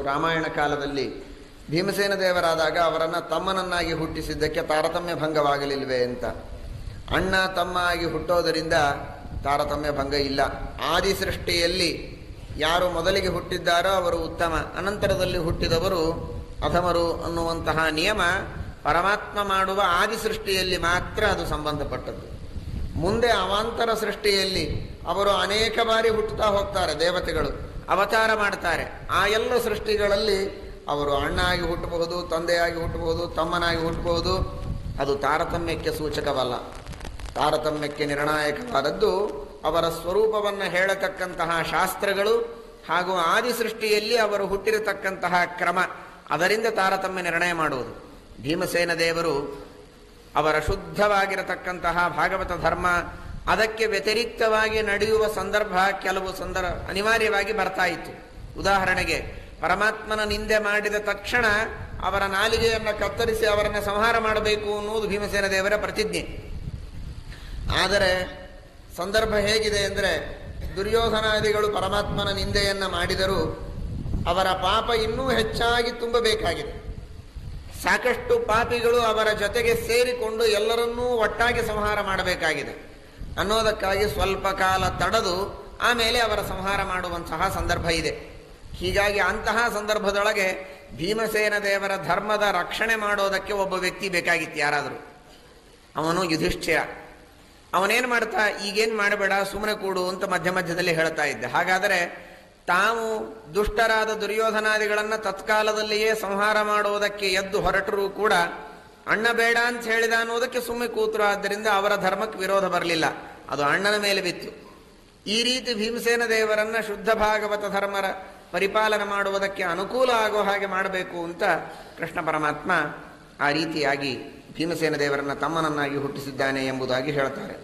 ರಾಮಾಯಣ ಕಾಲದಲ್ಲಿ ಭೀಮಸೇನ ದೇವರಾದಾಗ ಅವರನ್ನು ತಮ್ಮನನ್ನಾಗಿ ಹುಟ್ಟಿಸಿದ್ದಕ್ಕೆ ತಾರತಮ್ಯ ಭಂಗವಾಗಲಿಲ್ವೇ ಅಂತ. ಅಣ್ಣ ತಮ್ಮ ಆಗಿ ಹುಟ್ಟೋದರಿಂದ ತಾರತಮ್ಯ ಭಂಗ ಇಲ್ಲ. ಆದಿ ಸೃಷ್ಟಿಯಲ್ಲಿ ಯಾರು ಮೊದಲಿಗೆ ಹುಟ್ಟಿದ್ದಾರೋ ಅವರು ಉತ್ತಮ, ಅನಂತರದಲ್ಲಿ ಹುಟ್ಟಿದವರು ಅಧಮರು ಅನ್ನುವಂತಹ ನಿಯಮ ಪರಮಾತ್ಮ ಮಾಡುವ ಆದಿ ಸೃಷ್ಟಿಯಲ್ಲಿ ಮಾತ್ರ ಅದು ಸಂಬಂಧಪಟ್ಟದ್ದು. ಮುಂದೆ ಅವಾಂತರ ಸೃಷ್ಟಿಯಲ್ಲಿ ಅವರು ಅನೇಕ ಬಾರಿ ಹುಟ್ಟುತ್ತಾ ಹೋಗ್ತಾರೆ, ದೇವತೆಗಳು ಅವತಾರ ಮಾಡ್ತಾರೆ. ಆ ಎಲ್ಲ ಸೃಷ್ಟಿಗಳಲ್ಲಿ ಅವರು ಅಣ್ಣ ಆಗಿ ಹುಟ್ಟಬಹುದು, ತಂದೆಯಾಗಿ ಹುಟ್ಟಬಹುದು, ತಮ್ಮನಾಗಿ ಹುಟ್ಟಬಹುದು. ಅದು ತಾರತಮ್ಯಕ್ಕೆ ಸೂಚಕವಲ್ಲ. ತಾರತಮ್ಯಕ್ಕೆ ನಿರ್ಣಾಯಕವಾದದ್ದು ಅವರ ಸ್ವರೂಪವನ್ನು ಹೇಳತಕ್ಕಂತಹ ಶಾಸ್ತ್ರಗಳು ಹಾಗೂ ಆದಿ ಸೃಷ್ಟಿಯಲ್ಲಿ ಅವರು ಹುಟ್ಟಿರತಕ್ಕಂತಹ ಕ್ರಮ, ಅದರಿಂದ ತಾರತಮ್ಯ ನಿರ್ಣಯ ಮಾಡುವುದು. ಭೀಮಸೇನ ದೇವರು ಅವರ ಶುದ್ಧವಾಗಿರತಕ್ಕಂತಹ ಭಾಗವತ ಧರ್ಮ, ಅದಕ್ಕೆ ವ್ಯತಿರಿಕ್ತವಾಗಿ ನಡೆಯುವ ಸಂದರ್ಭ ಕೆಲವು ಅನಿವಾರ್ಯವಾಗಿ ಬರ್ತಾ ಇತ್ತು. ಉದಾಹರಣೆಗೆ, ಪರಮಾತ್ಮನ ನಿಂದೆ ಮಾಡಿದ ತಕ್ಷಣ ಅವರ ನಾಲಿಗೆಯನ್ನು ಕತ್ತರಿಸಿ ಅವರನ್ನು ಸಂಹಾರ ಮಾಡಬೇಕು ಅನ್ನುವುದು ಭೀಮಸೇನ ದೇವರ ಪ್ರತಿಜ್ಞೆ. ಆದರೆ ಸಂದರ್ಭ ಹೇಗಿದೆ ಅಂದರೆ, ದುರ್ಯೋಧನಾದಿಗಳು ಪರಮಾತ್ಮನ ನಿಂದೆಯನ್ನು ಮಾಡಿದರೂ ಅವರ ಪಾಪ ಇನ್ನೂ ಹೆಚ್ಚಾಗಿ ತುಂಬಬೇಕಾಗಿದೆ. ಸಾಕಷ್ಟು ಪಾಪಿಗಳು ಅವರ ಜೊತೆಗೆ ಸೇರಿಕೊಂಡು ಎಲ್ಲರನ್ನೂ ಒಟ್ಟಾಗಿ ಸಂಹಾರ ಮಾಡಬೇಕಾಗಿದೆ ಅನ್ನೋದಕ್ಕಾಗಿ ಸ್ವಲ್ಪ ಕಾಲ ತಡೆದು ಆಮೇಲೆ ಅವರ ಸಂಹಾರ ಮಾಡುವಂತಹ ಸಂದರ್ಭ ಇದೆ. ಹೀಗಾಗಿ ಅಂತಹ ಸಂದರ್ಭದೊಳಗೆ ಭೀಮಸೇನ ದೇವರ ಧರ್ಮದ ರಕ್ಷಣೆ ಮಾಡೋದಕ್ಕೆ ಒಬ್ಬ ವ್ಯಕ್ತಿ ಬೇಕಾಗಿತ್ತು, ಯಾರಾದರೂ. ಅವನು ಯುಧಿಷ್ಠಿರ. ಅವನೇನು ಮಾಡ್ತಾ, ಈಗೇನು ಮಾಡಬೇಡ, ಸುಮ್ಮನೆ ಕೂಡು ಅಂತ ಮಧ್ಯ ಮಧ್ಯದಲ್ಲಿ ಹೇಳ್ತಾ ಇದ್ದ. ಹಾಗಾದರೆ ತಾವು ದುಷ್ಟರಾದ ದುರ್ಯೋಧನಾದಿಗಳನ್ನು ತತ್ಕಾಲದಲ್ಲಿಯೇ ಸಂಹಾರ ಮಾಡುವುದಕ್ಕೆ ಎದ್ದು ಹೊರಟರೂ ಕೂಡ ಅಣ್ಣ ಬೇಡ ಅಂತ ಹೇಳಿದ ಅನ್ನೋದಕ್ಕೆ ಸುಮ್ಮನೆ ಕೂತರು. ಆದ್ದರಿಂದ ಅವರ ಧರ್ಮಕ್ಕೆ ವಿರೋಧ ಬರಲಿಲ್ಲ, ಅದು ಅಣ್ಣನ ಮೇಲೆ ಬಿತ್ತು. ಈ ರೀತಿ ಭೀಮಸೇನ ದೇವರನ್ನು ಶುದ್ಧ ಭಾಗವತ ಧರ್ಮರ ಪರಿಪಾಲನೆ ಮಾಡುವುದಕ್ಕೆ ಅನುಕೂಲ ಆಗೋ ಹಾಗೆ ಮಾಡಬೇಕು ಅಂತ ಕೃಷ್ಣ ಪರಮಾತ್ಮ ಆ ರೀತಿಯಾಗಿ ಭೀಮಸೇನ ದೇವರನ್ನು ತಮ್ಮನನ್ನಾಗಿ ಹುಟ್ಟಿಸಿದ್ದಾನೆ ಎಂಬುದಾಗಿ ಹೇಳ್ತಾರೆ.